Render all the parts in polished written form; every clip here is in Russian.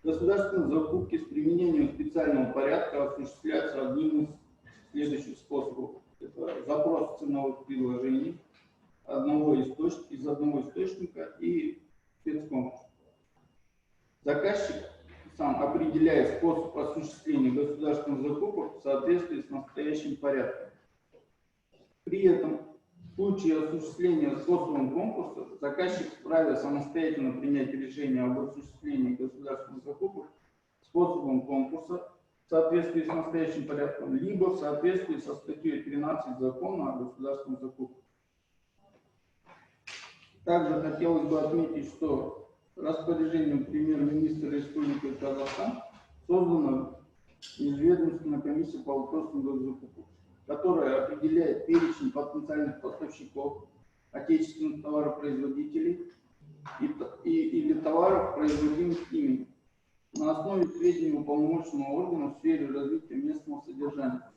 Государственные закупки с применением специального порядка осуществляются одним из следующих способов. Это запрос ценовых предложений из одного источника и спецконкурс. Заказчик сам определяет способ осуществления государственных закупок в соответствии с настоящим порядком. При этом в случае осуществления способом конкурса заказчик вправе самостоятельно принять решение об осуществлении государственных закупок способом конкурса в соответствии с настоящим порядком, либо в соответствии со статьей 13 Закона о государственных закупках. Также хотелось бы отметить, что распоряжением премьер-министра Республики Казахстан создана межведомственная комиссия по вопросам госзакупок, которая определяет перечень потенциальных поставщиков, отечественных товаропроизводителей или товаров, производимых ими, на основе сведений уполномоченного органа в сфере развития местного содержания.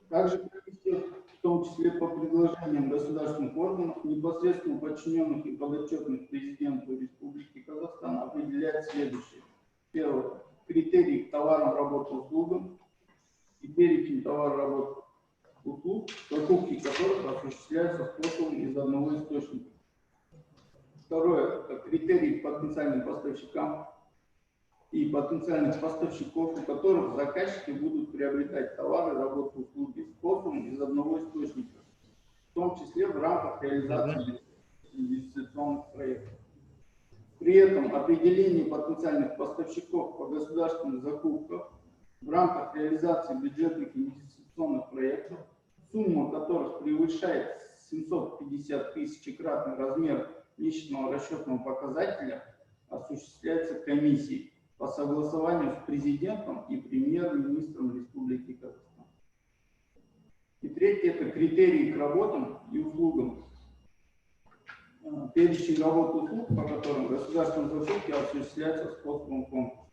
Также комиссия, в том числе по предложениям государственных органов, непосредственно подчиненных и подотчетных президенту Республики Казахстан, определяет следующее. Первое. Критерии к товарам, работам, услугам и перечень товаров, работ, услуг, закупки которых осуществляются способом из одного источника. Второе. Это критерии к потенциальным поставщикам и потенциальных поставщиков, у которых заказчики будут приобретать товары, работы, услуги способом из одного источника, в том числе в рамках реализации инвестиционных проектов. При этом определение потенциальных поставщиков по государственным закупкам в рамках реализации бюджетных инвестиционных проектов, сумма которых превышает 750 тысячекратный размер месячного расчетного показателя, осуществляется комиссией по согласованию с президентом и премьер-министром Республики Казахстан. И третье – это критерии к работам и услугам. Перечень работ и услуг, по которым государственные закупки осуществляются способом конкурса.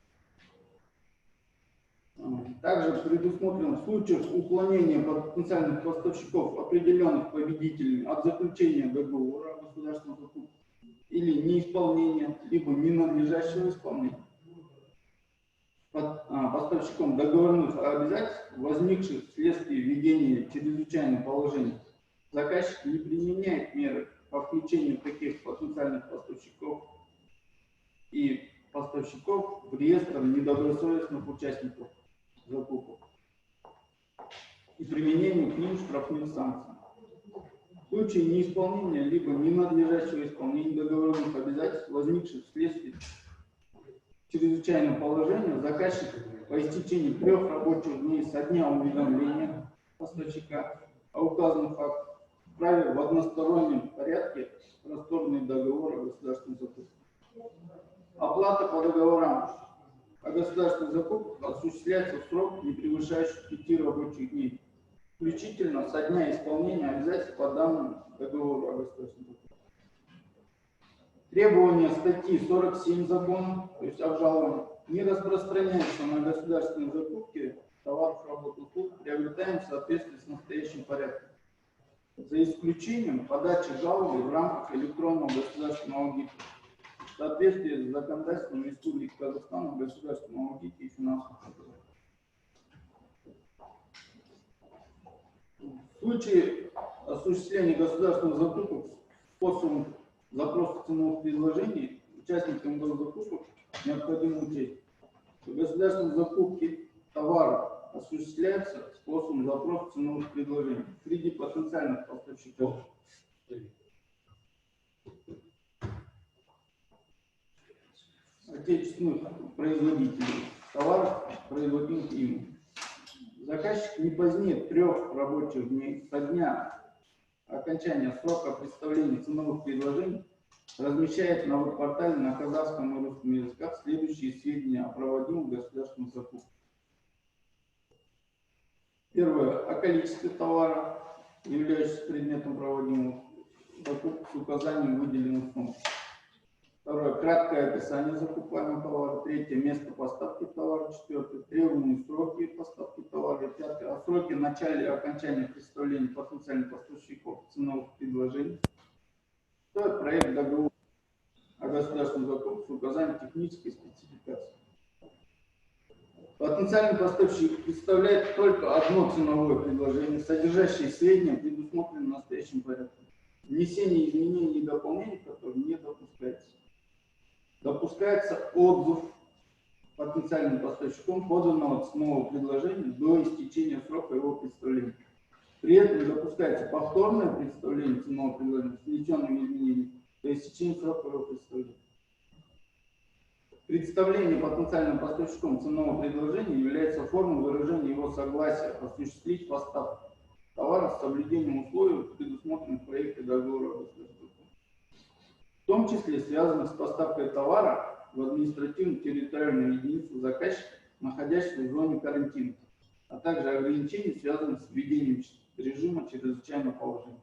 Также предусмотрено в случаях уклонения потенциальных поставщиков, определенных победителями, от заключения договора о государственной закупке или неисполнения, либо ненадлежащего исполнения поставщиком договорных обязательств, возникших вследствие введения чрезвычайного положения, заказчик не применяет меры по включению таких потенциальных поставщиков и поставщиков в реестр недобросовестных участников закупок и применению к ним штрафных санкций. В случае неисполнения либо ненадлежащего исполнения договорных обязательств, возникших вследствие чрезвычайного положения, заказчик по истечении 3 рабочих дней со дня уведомления поставщика о указанном факте вправе в одностороннем порядке расторгнуть договор о государственной закупке. Оплата по договорам о государственных закупках осуществляется в срок, не превышающий 5 рабочих дней, включительно со дня исполнения обязательств по данному договору о государственной закупке. Требования статьи 47 закона, то есть обжалования, не распространяются на государственные закупки товаров, работ, услуг, приобретаем в соответствии с настоящим порядком, за исключением подачи жалобы в рамках электронного государственного аудита в соответствии с законодательством Республики Казахстан о государственном аудите и финансовом контроле. В случае осуществления государственных закупок способом запроса ценовых предложений участникам госзакупок необходимо учесть, что государственные закупки товаров осуществляются способом запроса ценовых предложений среди потенциальных поставщиков отечественных производителей товаров, производимых ими. Заказчик не позднее 3 рабочих дней со дня окончания срока представления ценовых предложений размещает на веб-портале на казахском и русском языках следующие сведения о проводимых государственных закупках. Первое. О количестве товара, являющихся предметом проводимых закупок с указанием выделенных сумм. Второе. Краткое описание закупаемого товара. Третье. Место поставки товара. Четвертое. Требуемые сроки поставки товара. Пятое. О сроке начала и окончания представления потенциальных поставщиков ценовых предложений. Стоит проект договора о государственном закупке с указанием технической спецификации. Потенциальный поставщик представляет только одно ценовое предложение, содержащее сведения, предусмотренные в настоящем порядке. Внесение изменений и дополнений, которые не допускается. Допускается отзыв потенциальным поставщиком поданного ценового предложения до истечения срока его представления. При этом допускается повторное представление ценового предложения с внесенными изменениями до истечения срока его представления. Представление потенциальным поставщиком ценового предложения является формой выражения его согласия осуществить поставку товара с соблюдением условий, предусмотренных в проекте договора о государственном, в том числе связанных с поставкой товара в административно-территориальную единицу заказчика, находящегося в зоне карантина, а также ограничений, связанных с введением режима чрезвычайного положения.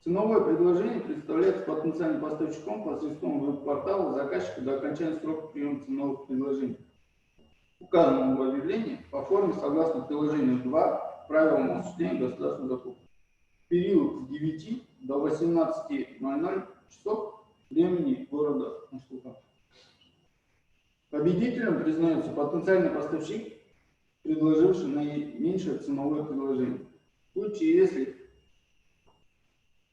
Ценовое предложение представляется потенциальным поставщиком посредством веб-портала заказчика до окончания срока приема ценовых предложений, указанного в объявлении по форме согласно приложению 2 правилам осуществления государственной закупки. В период с 9 до 18:00 часов времени города Нур-Султан. Победителем признается потенциальный поставщик, предложивший наименьшее ценовое предложение. В случае, если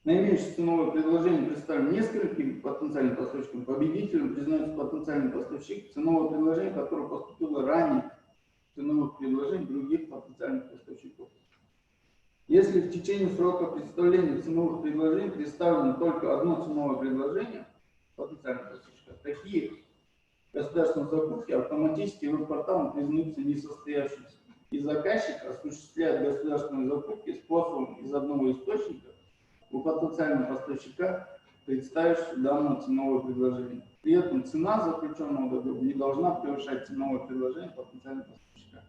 наименьшее ценовое предложение представлено нескольким потенциальным поставщикам, победителем признается потенциальный поставщик, ценовое предложение, которое поступило ранее ценовых предложений других потенциальных поставщиков. Если в течение срока представления ценовых предложений представлено только одно ценовое предложение потенциального поставщика, такие государственные закупки автоматически веб-порталом признаются несостоявшимся, и заказчик осуществляет государственные закупки способом из одного источника у потенциального поставщика, представившего данное ценовое предложение. При этом цена заключенного договора не должна превышать ценовое предложение потенциального поставщика.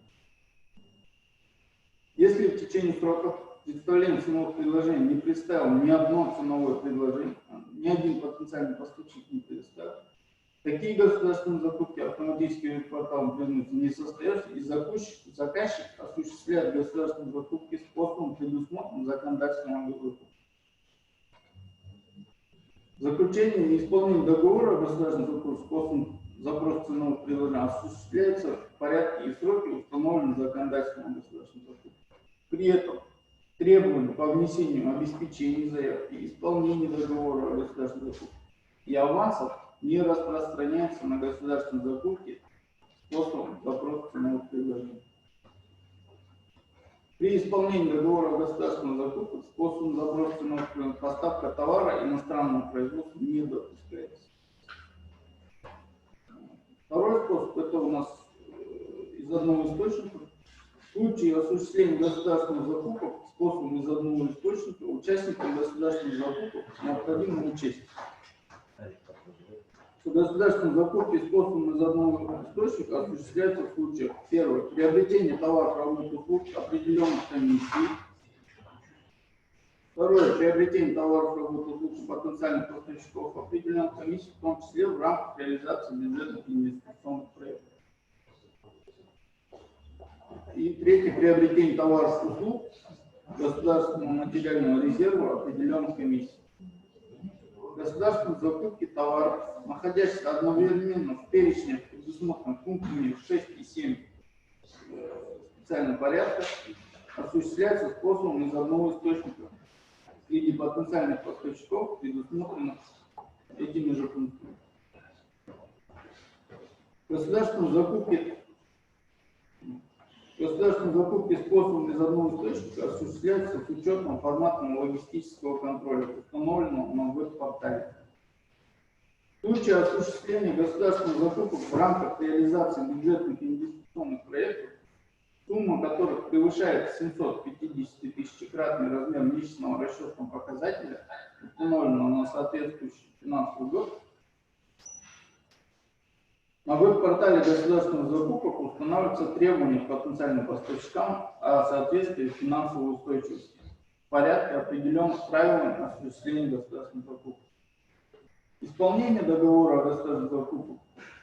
Если в течение срока представления ценовых предложений не представил ни одно ценовое предложение, ни один потенциальный поставщик не представил, такие государственные закупки автоматически веб-порталом признаются несостоявшимся, и заказчик осуществляет государственные закупки способом, предусмотренным законодательством ОГ. Заключение и исполнение договора о государственном закупке способом запроса ценовых предложений осуществляется в порядке и сроки, установленные законодательством о государственном закупке. При этом требования по внесению обеспечений заявки, исполнению договора о государственной закупке и авансов не распространяются на государственные закупки способом запроса ценовых предложений. При исполнении договора о государственной закупке способом запроса ценовых предложений поставка товара иностранного производства не допускается. Второй способ — это у нас из одного источника. В случае осуществления государственных закупок способом из одного источника участникам государственных закупок необходимо учесть, что государственные закупки способом из одного источника осуществляются в случаях: первое — приобретение товаров, работ и услуг определенных комиссий; второе — приобретение товаров, работ и услуг потенциальных поставщиков определенных комиссий, в том числе в рамках реализации бюджетных инвестиционных проектов. И третье — приобретение товаров и услуг государственного материального резерва определенных комиссий. Государственные закупки товаров, находящихся одновременно в перечне, предусмотренных пунктами 6 и 7 специального порядка, осуществляются способом из одного источника среди потенциальных поставщиков, предусмотренных этими же пунктами. Государственные закупки способом из одного источника осуществляются с учетом форматного логистического контроля, установленного на веб-портале. В случае осуществления государственных закупок в рамках реализации бюджетных инвестиционных проектов, сумма которых превышает 750-тысячекратный размер месячного расчетного показателя, установленного на соответствующий финансовый год, на веб-портале государственных закупок устанавливаются требования к потенциальным поставщикам о соответствии финансовой устойчивости в порядке, определенных правилами осуществления государственных закупок. Исполнение договора о государственных закупках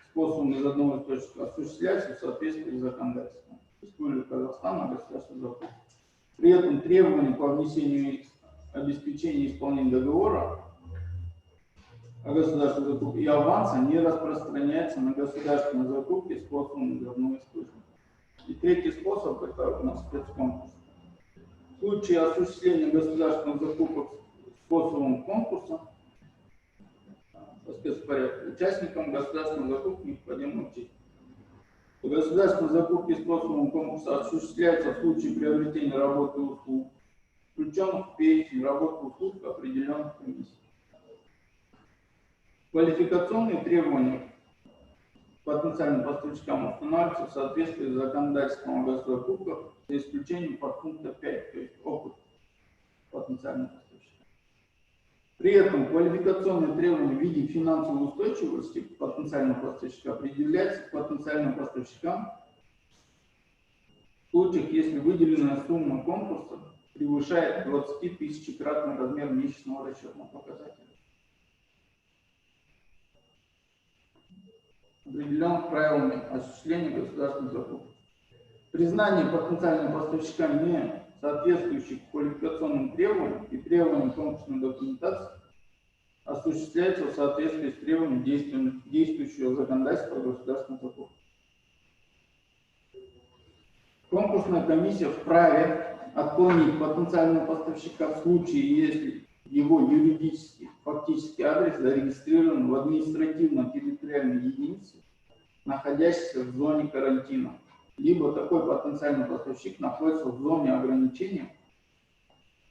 способом из одного источника осуществляется в соответствии с законодательством Республики Казахстан о государственных закупках. При этом требования по внесению обеспечения исполнения договора о государственной закупке и аванса не распространяется на государственные закупки способом изъявного источника. И третий способ – это у нас спецконкурс. В случае осуществления государственных закупок способом конкурса по спецпорядку участникам государственной закупки необходимо учесть. Государственные закупки способом конкурса осуществляются в случае приобретения работы и услуг, включенных в перечень работ и услуг определенных комиссий. Квалификационные требования к потенциальным поставщикам устанавливаются в соответствии с законодательством о госзакупках, за исключением подпункта 5, то есть опыт потенциальных поставщиков. При этом квалификационные требования в виде финансовой устойчивости потенциального поставщика определяются к потенциальным поставщикам в случаях, если выделенная сумма конкурса превышает 20 тысячекратный размер месячного расчетного показателя, определенных правилами осуществления государственных закупок. Признание потенциальным поставщикам не соответствующих квалификационным требованиям и требованиям конкурсной документации осуществляется в соответствии с требованиями действующего законодательства о государственных закупках. Конкурсная комиссия вправе отклонить потенциального поставщика в случае, если его юридический, фактический адрес зарегистрирован в административно-территориальной единице, находящейся в зоне карантина, либо такой потенциальный поставщик находится в зоне ограничения,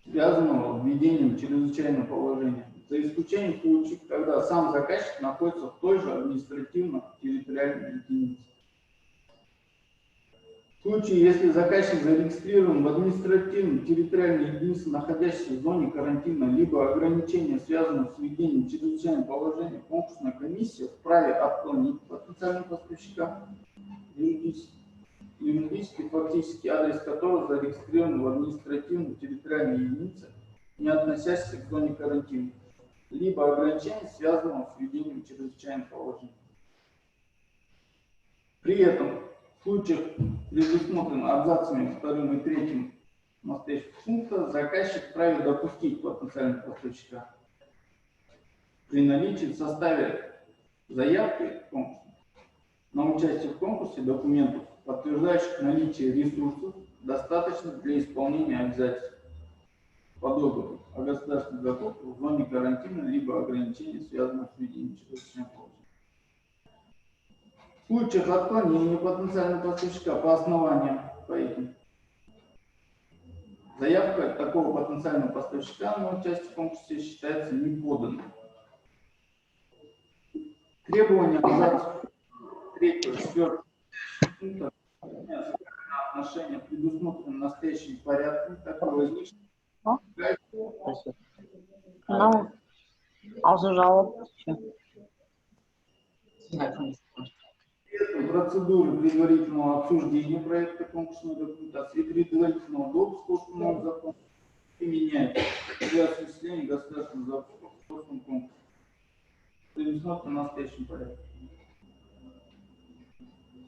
связанного с введением чрезвычайного положения, за исключением случаев, когда сам заказчик находится в той же административно-территориальной единице. В случае, если заказчик зарегистрирован в административно-территориальной единице, находящейся в зоне карантина, либо ограничения, связанные с введением чрезвычайного положения, конкурсная комиссия вправе отклонить потенциальным поставщикам юридический, фактический адрес которого зарегистрирован в административно-территориальной единице, не относящейся к зоне карантина, либо ограничения, связанного с введением чрезвычайного положения. При этом в случаях, предусмотренных абзацами 2 и 3 настоящего пункта, заказчик вправе допустить потенциального поставщика при наличии в составе заявки на участие в конкурсе документов, подтверждающих наличие ресурсов, достаточных для исполнения обязательств по договору о государственных закупках в зоне карантина, либо ограничений, связанных с введением чрезвычайного положения. В случаях отклонения потенциального поставщика по основаниям по этим, заявка такого потенциального поставщика на участие в конкурсе считается неподанной. Требования абзацев 3-4 пункта отношения предусмотрены настоящим порядком, такой возникший. Ну, аузы жалоб. Процедуры предварительного обсуждения проекта конкурсной документации и предварительного допуска установленного закона применяется для осуществления государственных закупок в способом конкурса. Предусмотрено настоящим порядком.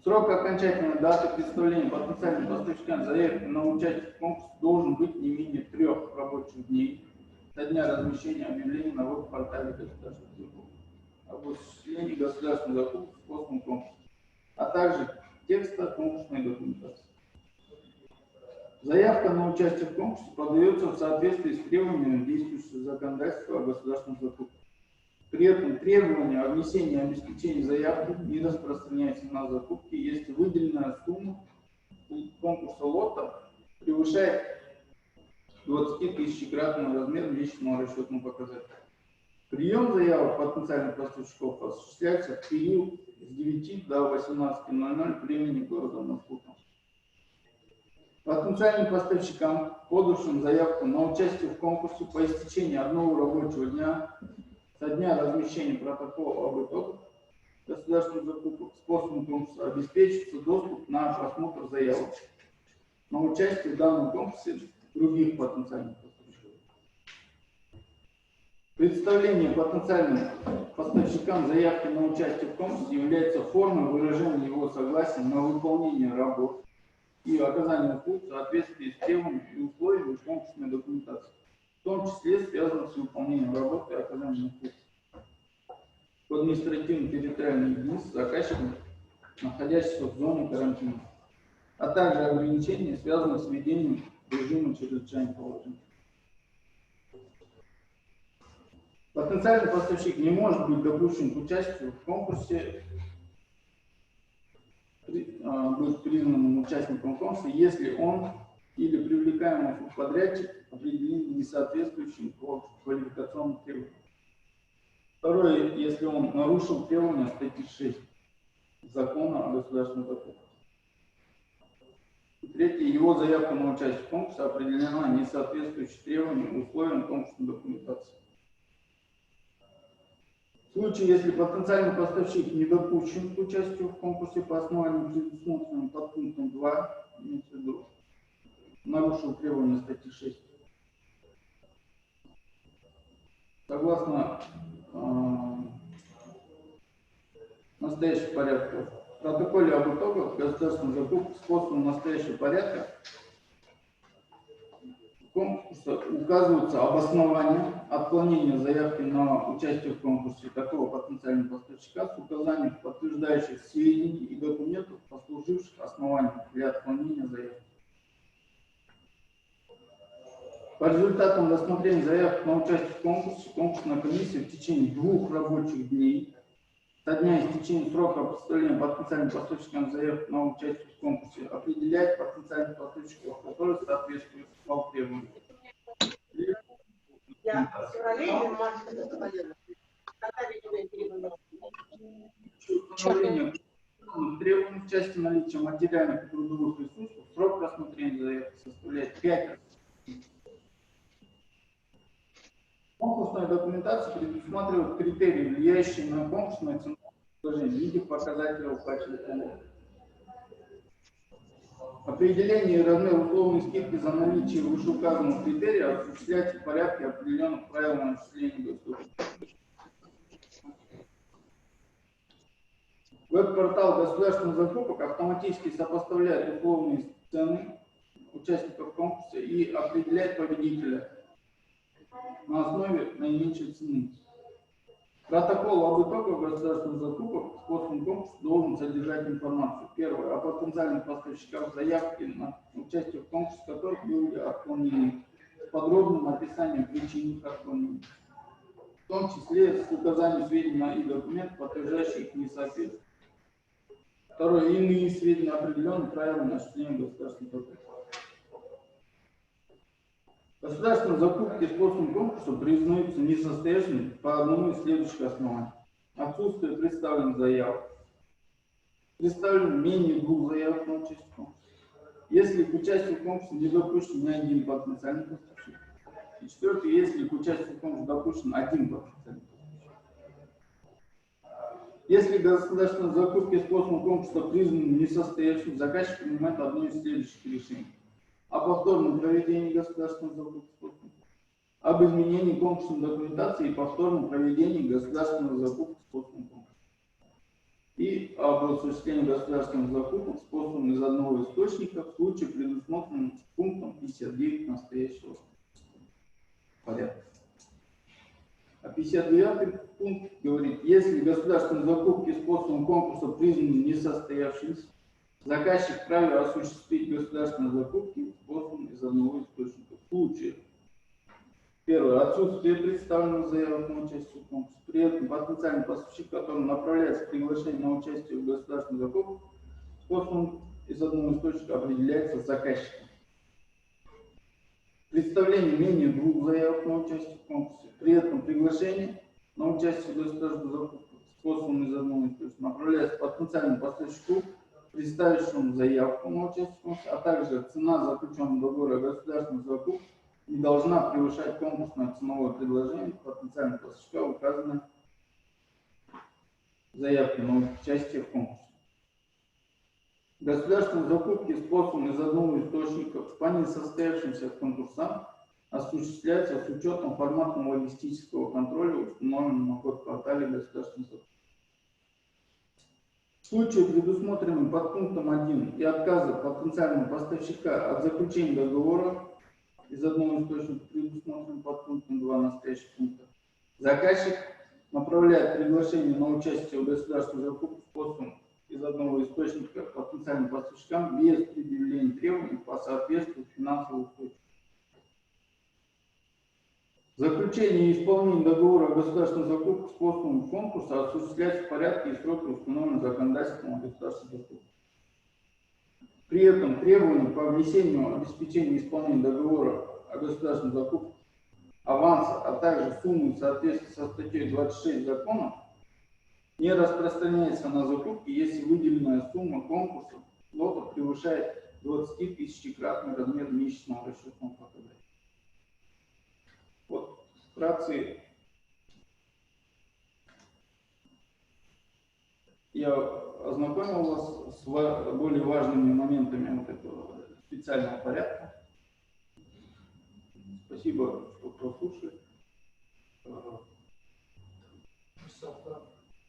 Срок окончательной даты представления потенциальным поставщикам заявки на участие в конкурсе должен быть не менее 3 рабочих дней со дня размещения объявления на веб-портале государственных закупок об осуществлении государственных закупок в способом конкурса, а также текста конкурсной документации. Заявка на участие в конкурсе подается в соответствии с требованиями действующего законодательства о государственных закупках. При этом требование о внесении обеспечения заявки не распространяется на закупки, если выделенная сумма конкурса лота превышает 20 тысячекратный размер месячного расчетного показателя. Прием заявок потенциальных поставщиков осуществляется в период с 9 до 18:00 времени города Москвы. Потенциальным поставщикам, подавшим заявку на участие в конкурсе по истечении 1 рабочего дня со дня размещения протокола об итогах государственных закупок способом конкурса обеспечится доступ на просмотр заявок на участие в данном конкурсе других потенциальных поставщиков. Представление потенциальным поставщикам заявки на участие в конкурсе является формой выражения его согласия на выполнение работ и оказание услуг в соответствии с требованиями и условиями конкурсной документации, в том числе связанных с выполнением работы и оказанием услуг в административно-территориальной единице заказчиком, находящихся в зоне карантина, а также ограничения, связанные с введением режима чрезвычайного положения. Потенциальный поставщик не может быть допущен к участию в конкурсе, быть признанным участником конкурса, если он или привлекаемый подрядчик определен несоответствующим квалификационным требованиям. Второе, если он нарушил требования статьи 6 Закона о государственном закупке. Третье, его заявка на участие в конкурсе определена несоответствующим требованиям и условиям конкурсной документации. В случае, если потенциальный поставщик не допущен к участию в конкурсе по основанию, предусмотренным под пунктом 2, имеется в виду, нарушил требования статьи 6. Согласно настоящего порядка, в протоколе об итогах государственной закупки способом настоящего порядка конкурса указываются обоснования отклонения заявки на участие в конкурсе такого потенциального поставщика с указанием подтверждающих сведений и документов, послуживших основанием для отклонения заявки. По результатам рассмотрения заявок на участие в конкурсе, конкурсная комиссия в течение 2 рабочих дней со дня истечения срока представления потенциальным поставщикам заявок на участие в конкурсе определяет потенциальных поставщиков, которые соответствуют требованиям. Установление требований в части наличия материальных и трудовых ресурсов срок рассмотрения заявки составляет 5 лет. Конкурсная документация предусматривает критерии, влияющие на конкурсное ценовое предложение в виде показателей уплачиваемых. Определение размера условной скидки за наличие вышеуказанного критерия осуществляется в порядке определенных правил начисления государственных. Веб-портал государственных закупок автоматически сопоставляет условные цены участников конкурса и определяет победителя на основе наименьшей цены. Протокол об итогах государственных закупок способом конкурса должен содержать информацию. Первое. О потенциальных поставщиках заявки на участие в конкурсе, которых были отклонены, с подробным описанием причин их отклонения, в том числе с указанием сведений и документов, подтверждающих их несоответствие. Второе. Иные сведения определенных правил осуществления государственных закупок. Государственные закупки способом конкурса признаются несостоятельными по одному из следующих оснований. Отсутствие представленных заявок. Представлено менее 2 заявок на участие в конкурсе. Если к участию в конкурсе не допущен ни один потенциальный поставщик. И четвертое, если к участию в конкурсе допущен один потенциальный поставщик. Если государственные закупки способом конкурса признаны несостоятельными, заказчик принимает одно из следующих решений: о повторном проведении государственных закупок, об изменении конкурсной документации и повторном проведении государственных закупок способом конкурса, и об осуществлении государственных закупок способом из одного источника в случае, предусмотренном пунктом 59 настоящего порядка. А 59 пункт говорит: если государственные закупки способом конкурса признаны несостоявшимися, заказчик вправе осуществить государственные закупки способом из одного источника. В случае: первое, отсутствие представленных заявок на участие в конкурсе. При этом потенциальный поставщик, который направляется приглашение на участие в государственных закупках, способом из одного источника определяется заказчиком. Представление менее 2 заявок на участие в конкурсе. При этом приглашение на участие в государственных закупках способом из одного источника направляется потенциальному поставщику, представившему заявку на участие в конкурсе, а также цена заключенного договора государственных закупок не должна превышать конкурсное ценовое предложение потенциального поставщика, указанное в заявке на участие в конкурсе. Государственные закупки способом из одного источника по несостоявшимся конкурсам осуществляются с учетом форматного логистического контроля, установленного на веб-портале государственных закупок. В случае, предусмотренном под пунктом 1 и отказа потенциального поставщика от заключения договора из одного источника, предусмотренного под пунктом 2 настоящего пункта. Заказчик направляет приглашение на участие в государственной закупке способом из одного источника потенциальным поставщикам без предъявления требований по соответствию финансовой устойчивости. Заключение и исполнение договора о государственной закупке способом конкурса осуществляется в порядке и сроки, установленные законодательством о государственной закупке. При этом требования по внесению обеспечения исполнения договора о государственной закупке аванса, а также суммы в соответствии со статьей 26 закона не распространяется на закупки, если выделенная сумма конкурса лота превышает 20 тысячекратный размер месячного расчетного ПКД. Вот вкратце я ознакомил вас с более важными моментами вот этого специального порядка. Спасибо, что прослушали.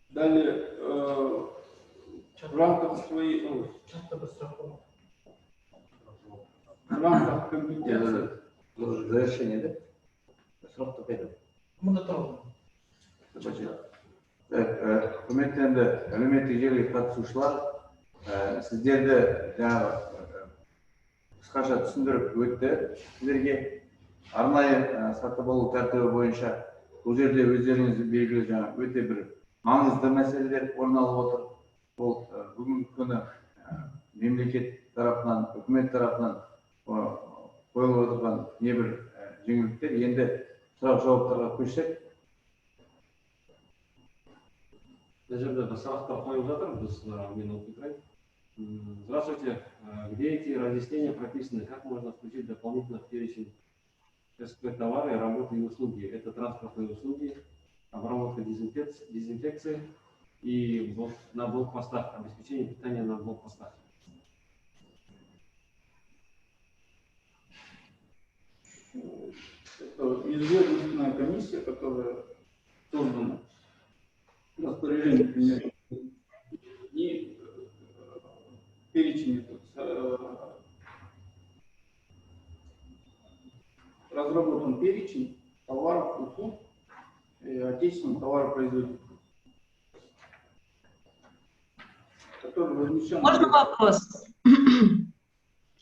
Далее, в рамках своей, в рамках компетенции. Завершение, да? Сұрақтар қайда? Құрметті енді әлеуметтік желіге қатысушылар, сіздерді жаңағы қысқаша түсіндіріп өтті. Сіздерге арнайы сатып алу тәртібі бойынша бұл жерде өздеріңіз белгілі жаңа өте бір маңызды мәселелер орын алып отыр. Ол бүгінгі күні мемлекет тарапынан, үкімет тарапынан қойылып отырған небір жеңілдіктер. Енді сұрақ жауаптарға көшсек. Бұл жерде бір сұрақтар қойып жатыр, біз минутный край. Здравствуйте. Где эти разъяснения прописаны? Как можно включить дополнительно в перечень СП товары, работы и услуги? Это транспортные услуги, обработка дезинфекции и на блокпостах, обеспечение питания на блокпостах. Это межведомственная комиссия, которая создана распоряжением премьера, и перечень, разработан перечень товаров, услуг отечественных товаропроизводителей, который размещен. Можно вопрос?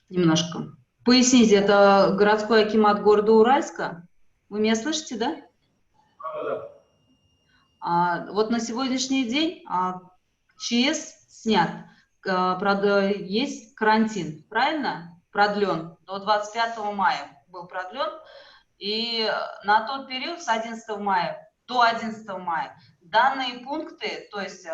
Немножко. Поясните, это городской акимат города Уральска? Вы меня слышите, да? Да. Вот на сегодняшний день ЧС снят, правда, есть карантин, правильно? Продлен до 25 мая был продлен, и на тот период с 11 мая до 11 мая данные пункты, то есть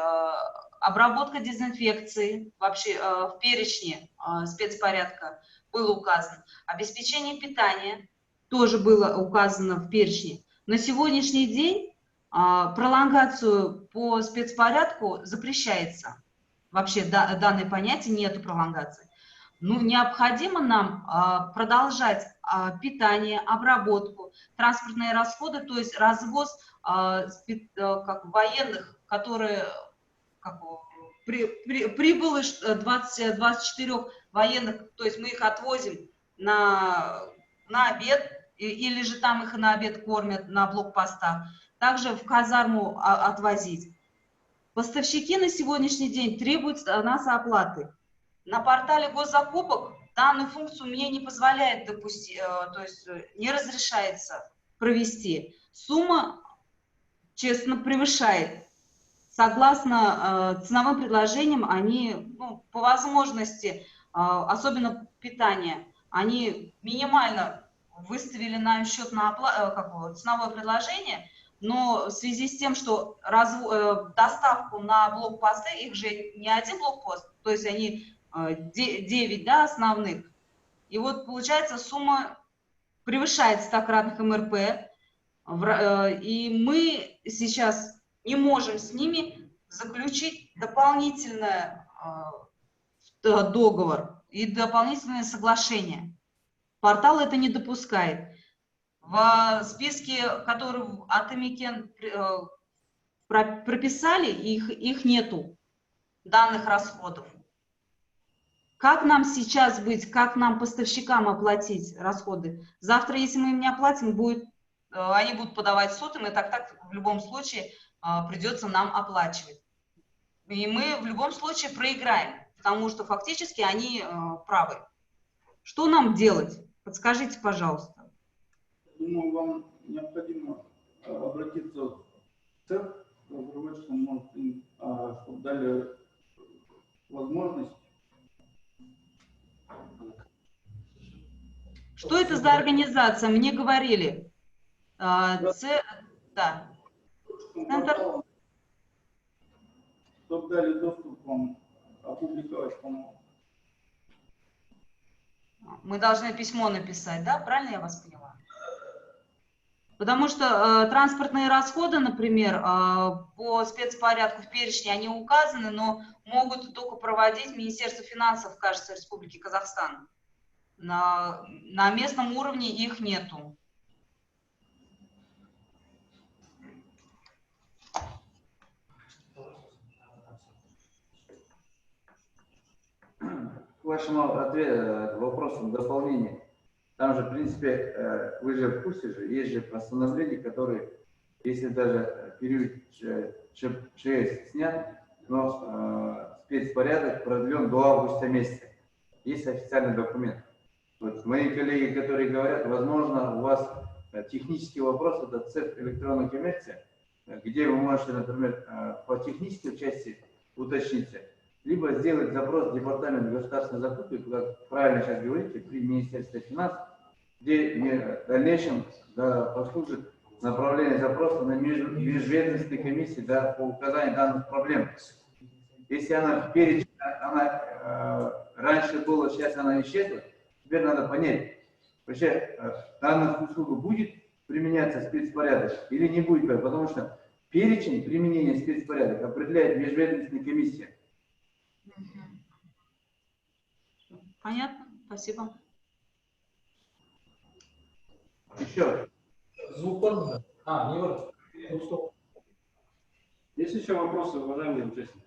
обработка дезинфекции вообще в перечне спецпорядка было указано, обеспечение питания тоже было указано в перечне. На сегодняшний день пролонгацию по спецпорядку запрещается. Вообще данное понятие, нету пролонгации. Ну, необходимо нам продолжать питание, обработку, транспортные расходы, то есть развоз как военных, которые прибыло 24 военных, то есть мы их отвозим на обед, или же там их на обед кормят на блокпостах, также в казарму отвозить. Поставщики на сегодняшний день требуют от нас оплаты. На портале госзакупок данную функцию мне не позволяет допустить, то есть не разрешается провести. Сумма, честно, превышает. Согласно ценовым предложениям, они, ну, по возможности, особенно питание, они минимально выставили нам счет на ценовое предложение, но в связи с тем, что доставку на блокпосты, их же не один блокпост, то есть они 9, да, основных, и вот получается сумма превышает 100-кратных МРП, и мы сейчас не можем с ними заключить дополнительный договор и дополнительное соглашение. Портал это не допускает. В списке, который Атамикен прописали, их нету, данных расходов. как нам сейчас быть, как нам поставщикам оплатить расходы? Завтра, если мы им не оплатим, они будут подавать в суд, и мы так в любом случае придется нам оплачивать. И мы в любом случае проиграем, потому что фактически они правы. Что нам делать? Подскажите, пожалуйста. Думаю, вам необходимо обратиться в цех, разработчикам, может, им, чтобы дали возможность. Что это за организация? Мне говорили. Да. Центр. Чтобы дали доступ вам опубликовать, по-моему. Мы должны письмо написать, да? Правильно я вас поняла? Потому что транспортные расходы, например, по спецпорядку в перечне, они указаны, но могут только проводить Министерство финансов, кажется, Республики Казахстан. На местном уровне их нету. К вашему вопросу дополнение. Там же, в принципе, вы же в курсе же, есть же постановление, которое, если даже период ЧС снят, но спецпорядок продлен до августа месяца. Есть официальный документ. Вот мои коллеги, которые говорят, возможно, у вас технический вопрос, это цех электронной коммерции, где вы можете, например, по технической части уточнить, либо сделать запрос в департамент государственной закупки, как правильно сейчас говорите, при Министерстве финансов, где в дальнейшем послужит направление запроса на межведомственной комиссии по указанию данных проблем. Если она в перечне, раньше была, сейчас она исчезла, теперь надо понять, вообще данная услуга будет применяться спецпорядок или не будет, потому что перечень применения спецпорядка определяет межведомственная комиссия. Понятно, спасибо. Еще. Звук не вот. Есть еще вопросы, уважаемые участники?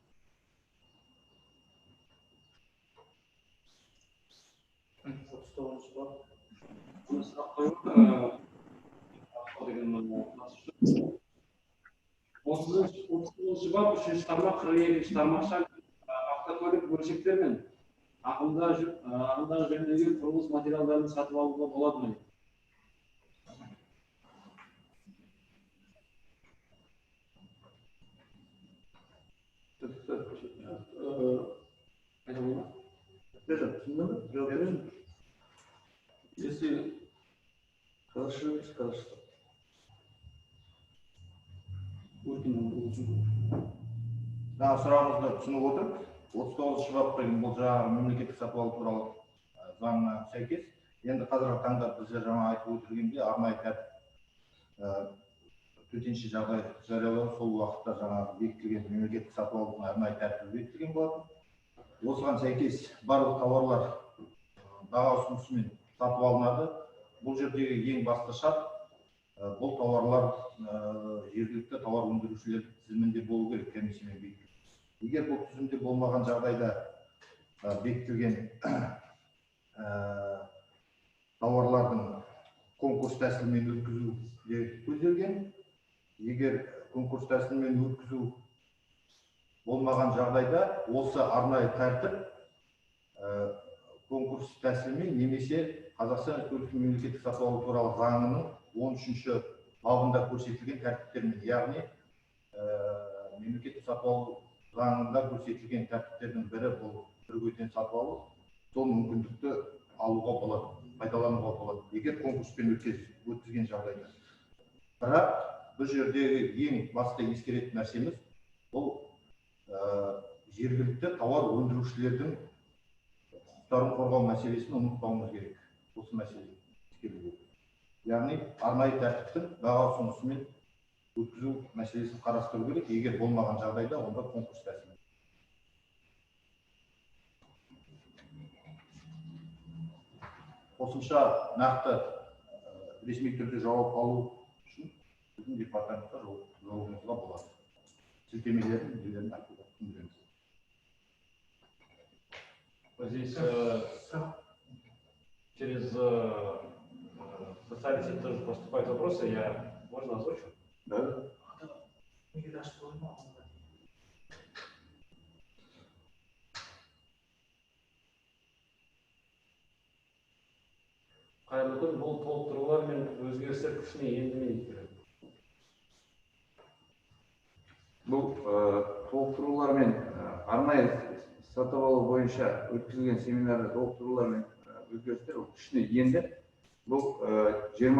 Автокөлік бөлшектер мен ағымдағы жөндеуге құрылыс материалдарын сатып алуға болады ма? Если Хорошо. Жаңа сұрағыңызды түсініп отырып, 39 баптың бұл жаңағы мемлекеттік сатып алу туралы заңына сәйкес, енді қазіргі таңда біздер жаңа айтып өтілгенде арнайы тәртіп төтенше жағдай жариялау, сол уақытта жаңағы бекітілген мемлекеттік сатып алудың арнайы тәртібі бекітілген болатын. Осыған сәйкес барлық тауарлар баға ұсынысымен сатып алынады. Бұл жердегі ең басты шарт, бұл тауарлар жергілікті тауар өндірушілер тізімінде болу керек, комиссиямен бекітілген. Егер бұл тізімде болмаған жағдайда бекітілген тауарлардың конкурс тәсілімен өткізу көзделген. Егер конкурс тәсілімен өткізу болмаған жағдайда осы арнайы тәртіп конкурс тәсілімен немесе Қазақстан Республикасы мемлекеттік сатып алу туралы заңының 13-ші бабында көрсетілген тәртіптермен, яғни мемлекеттік сатып алу заңында көрсетілген тәртіптердің бірі бұл бірігуден сатып алу, сол мүмкіндікті алуға болады, пайдалануға болады, егер конкурспен өткізген жағдайда. Бірақ бұл жердегі ең басты ескеретін нәрсеміз бұл жергілікті тауар өндірушілердің құқықтарын қорғау мәселесін ұмытпауымыз керек. Осы мәселе ескерілуі. Яғни арнайы тәртіптің баға ұсынысымен өткізу мәселесін қарастыру керек, егер болмаған жағдайда онда конкурс тәсілі. Қосымша нақты ресми түрде жауап алу үшін біздің департаментқа жолығуыңызға болады. Сілтемелерін айтуға өтінеміз. Здесь через социальные сети тоже поступают вопросы, можно озвучу? Да. Қайырлы күн, бұл толықтырулар мен өзгерістер күшіне енді ме дейді? Бұл толықтырулар мен арнайы сатып алу бойынша өткізілген семинарды толықтырулар мен өзгерістер күшіне енді. Бұл 20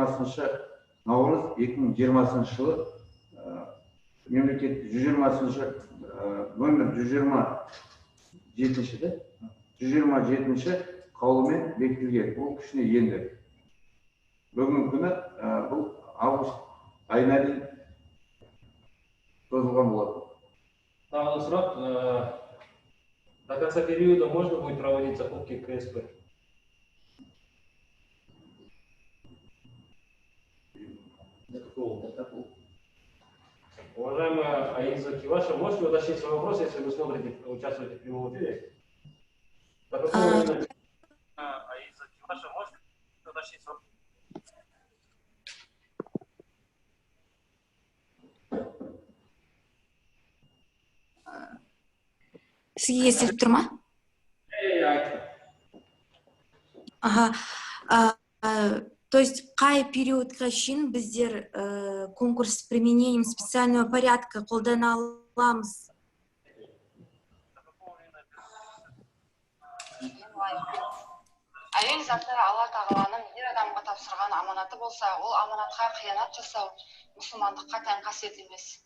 наурыз 2020 жылы мемлекет 120 номер 127 қаулымен бекітілген. Бұл күшіне енді. Бүгінгі күні бұл август айына дейін созылған болады. Тағы сұрақ, до конца периода можно будет проводить закупки КСП? Уважаемая Аиза Киваша, можете уточнить свой вопрос, если вы смотрите, участвуете в прямом эфире? Аиза Киваша, можете уточнить свой вопрос? Сізге естіліп тұр ма? То есть қай периодқа шейін біздер конкурс с применением специального порядка қолдана аламыз? Әйел заты Алла тағаланың ер адамға тапсырған аманаты болса, ол аманатқа қиянат жасау мұсылмандыққа тән қасиет емес.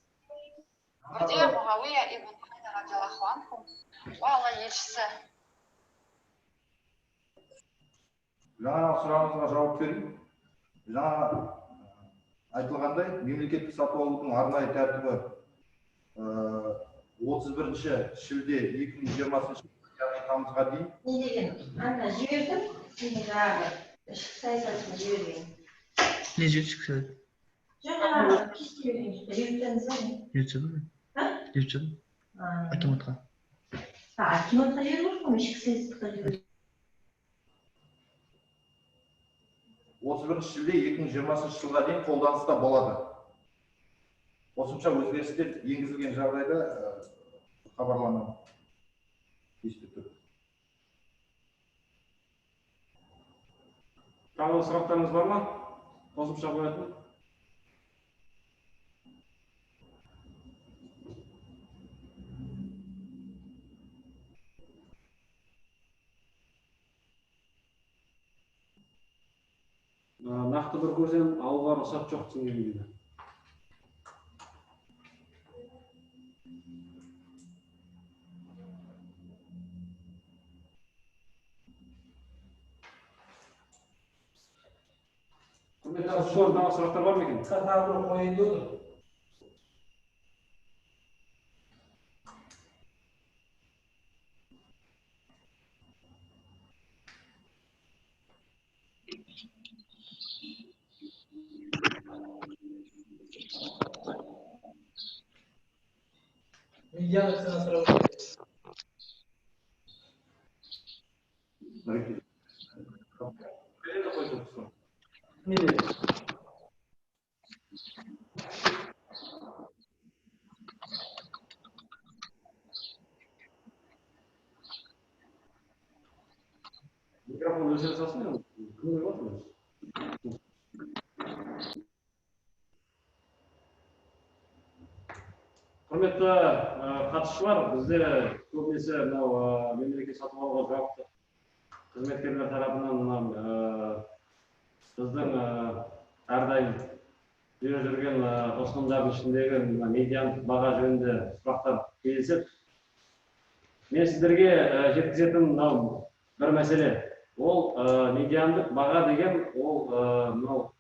Бірде Муауия ибн Хайдар радиаллаху анху, Алла елшісі. Жаңа сұрағыңызға жауап берейін. Жаңа айтылғандай, мемлекеттік сатып алудың арнайы тәртібі 31 шілде 2020 яғни тамызға дейін. Не деген? Ана жібердім, сені жаңағы ішкі саясатына жіберген. Не жіберді ішкі саясат? Жаңағы кесте берген жібердіңіз ба не? Жіберді. Жіберді. Акиматқа. Акиматқа жіберген ғой, ішкі саясатқа жіберген. 31 шілде 2020 жылға дейін қолданыста болады. Қосымша өзгерістер енгізілген жағдайда хабарланады. Тағы сұрақтарыңыз бар ма? Қосымша қоятын? Нақты бір көрсем, алуға рұқсат жоқ түсінген дейді. Тағы сұрақтар бар ма екен? Тағы бір қойын деді. Медианы цена сразу. Микрофон өшіре салсын, көңіл отырмыз. Құрметті қатысушылар, бізде көбінесе мемлекет сатып алуға жауапты қызметкерлер тарапынан біздің әрдайым жүрген ұсынымдардың ішіндегі медиандық баға жөнінде сұрақтар келісіп, мен сіздерге жеткізетін бір мәселе. Ол медиандық баға деген ол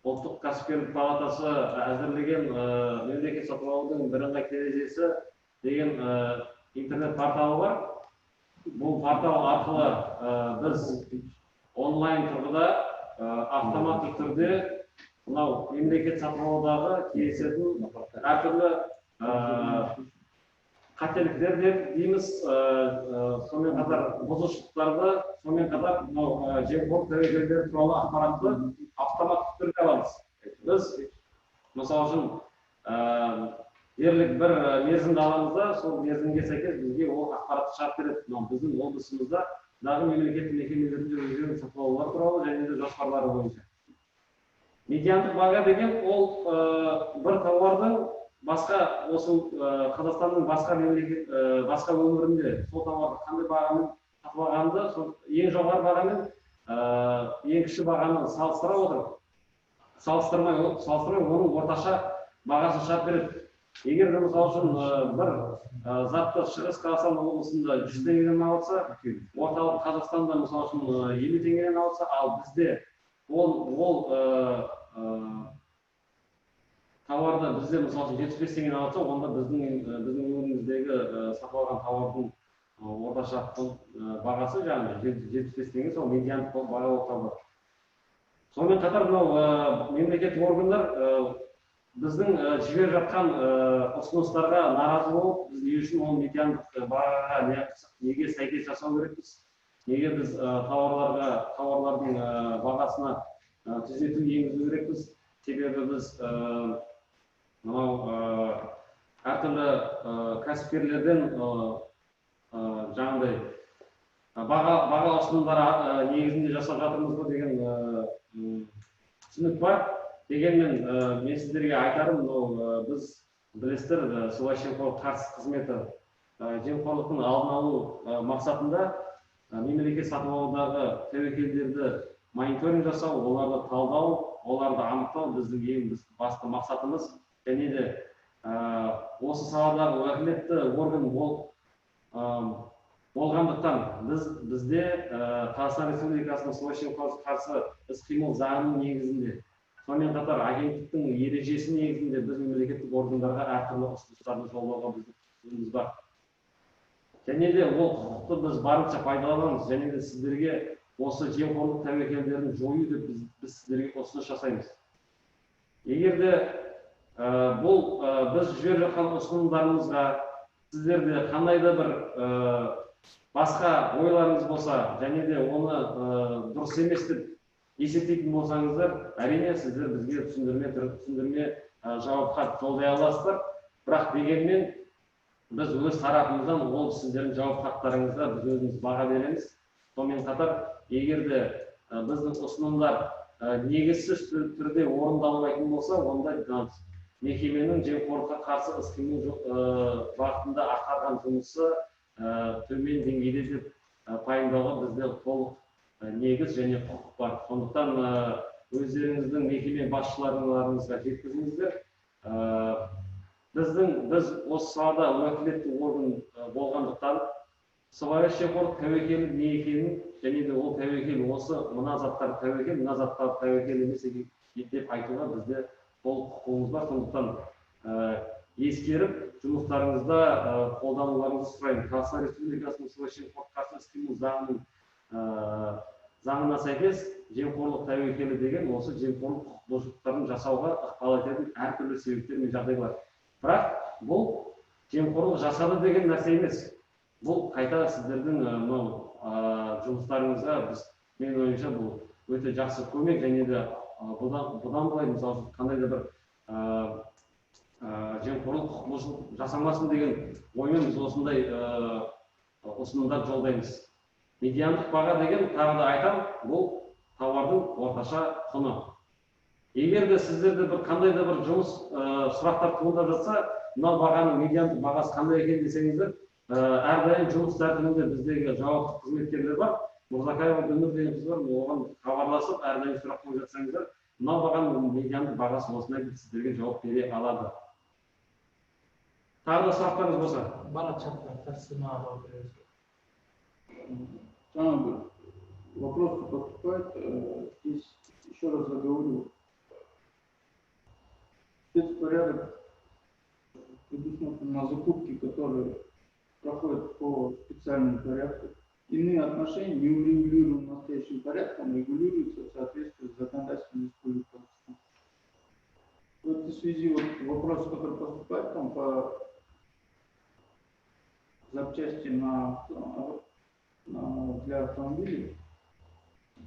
Ұлттық кәсіпкерлік палатасы әзірлеген мемлекет сатып алудың бірыңғай терезесі деген интернет порталы бар. Бұл портал арқылы біз онлайн тұрғыда автоматты түрде мемлекет сатып алудағы келісетін әртүрлі қателіктер деп дейміз, сонымен қатар бұзушылықтарды, сонымен қатар мынау жемқорлық тәуекелдері туралы ақпаратты автоматты түрде аламыз. Біз мысалы үшін дерлік бір мерзімді аламыз да, сол мерзімге сәйкес бізге ол ақпаратты шығарып береді. Біздің облысымызда дағы мемлекеттік мекемелерінде жүргізген сатып алулар туралы және де жоспарлары бойынша. Медиандық баға деген ол бір тауардың басқа осы Қазақстанның басқа мемлекет басқа өңірінде сол тауарды қандай бағамен сатып алғанды, ең жоғары бағамен ең кіші бағаны салыстыра отырып, салыстырмай оның орташа бағасын шығарып береді. Егер де мысалы үшін бір затты Шығыс Қазақстан облысында 100 теңгеден алса, орталық Қазақстанда мысалы үшін 50 теңгеден алса, ал бізде ол тауарды бізде мысалы 75 теңгеден алса, онда біздің өңіріміздегі сатып алған тауардың орташа бағасы жаңағы 75 теңге, сол медиандық баға болып табылады. Сонымен қатар мынау мемлекеттік органдар біздің жіберіп жатқан ұсыныстарға наразы болып, біз не үшін ол медиандық бағаға неге сәйкес жасау керекпіз? Неге біз тауарлардың бағасына түзету енгізу керекпіз? Себебі біз мынау әртүрлі кәсіпкерлерден жаңағыдай баға ұсынымдары негізінде жасап жатырмыз ба деген түсінік бар. Дегенмен мен сіздерге айтарым, біз білесіздер, сыбайлас жемқорлыққа қарсы қызметі жемқорлықтың алдын алу мақсатында мемлекет сатып алудағы тәуекелдерді мониторинг жасау, оларды талдау, оларды анықтау біздің ең басты мақсатымыз. Және де осы саладағы уәкілетті орган болғандықтан бізде Қазақстан Республикасының сыбайлас жемқорлыққа қарсы іс-қимыл заңының негізінде, сонымен қатар агенттіктің ережесі негізінде біз мемлекеттік органдарға әртүрлі ұсыныстарды жолдауға біздің бар. Және де ол құқықты біз барынша пайдаланамыз, және де сіздерге осы жемқорлық тәуекелдерін жою деп біз сіздерге ұсыныс жасаймыз. Егер де бұл біз жіберіп жатқан ұсынымдарымызға сіздерде қандай да бір басқа ойларыңыз болса, және де оны дұрыс емес деп есептейтін болсаңыздар, әрине сіздер бізге түсіндірме жауап жолдай аласыздар. Бірақ дегенмен біз өз тарапымыздан ол сіздердің жауап хаттарыңызға біз өзіміз баға береміз. Сонымен қатар, егер де біздің ұсынымдар негізсіз түрде орындалмайтын болса, онда мекеменің жемқорлыққа қарсы іс-қимыл бағытында атқарған жұмысы төмен деңгейде деп пайымдауға бізде толық негіз және құқық бар. Сондықтан өздеріңіздің мекеме басшыларыңызға жеткізіңіздер. Біз осы салада уәкілетті орган болғандықтан сыбайлас жемқорлық тәуекелі не екенін, және де ол тәуекел осы мына заттар тәуекел, мына заттар тәуекел емес деп айтуға бізде толық құқығымыз бар. Сондықтан ескеріп, жұмыстарыңызда қолдануларыңызды сұраймын. Қазақстан Республикасының сыбайлас жемқорлыққа қарсы іс-қимыл заңына сәйкес жемқорлық тәуекелі деген осы жемқорлық құқық бұзушылықтарын жасауға ықпал ететін әртүрлі себептер мен жағдайлар. Бірақ бұл жемқорлық жасады деген нәрсе емес. Бұл қайта сіздердің жұмыстарыңызға мен ойымша бұл өте жақсы көмек, және де бұдан былай мысалы қандай да бір жемқорлық құқық бұзушылық жасамасын деген оймен біз осындай ұсынымдар жолдаймыз. Медиандық баға деген, тағы да айтам, бұл тауардың орташа құны. Егер де сіздерде қандай да бір жұмыс сұрақтар туындап жатса, мынау бағаның медиандық бағасы қандай екен десеңіздер, әрдайым жұмыс тәртібінде біздегі жауапты қызметкерлер бар. Мұрзакаева Гүлнұр деген қыз бар, оған хабарласып, әрдайым сұрақ қойып жатсаңыздар, мынау бағаның медиандық бағасы осындай деп сіздерге жауап бере алады. Тағы да сұрақтарыңыз болса? Вопрос поступает, здесь еще раз заговорю. Спецпорядок предусмотрен на закупки, которые проходят по специальному порядку. Иные отношения, не урегулируемым настоящим порядком, регулируются в соответствии с законодательством Республики Казахстан. В этой связи вопрос, который поступает там по запчасти для автомобилей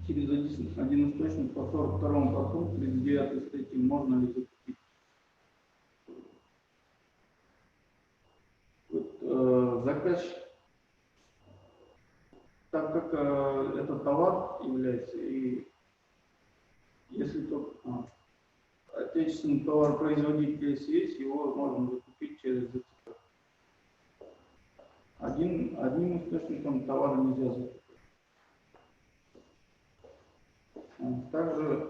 через один источник по 42-му подпункту 39 статьи можно ли закупить. Вот, заказчик, так как это товар является, и если только отечественный товаропроизводитель есть, его можно закупить через ЗЦК. Одним источником товара нельзя закупить. Также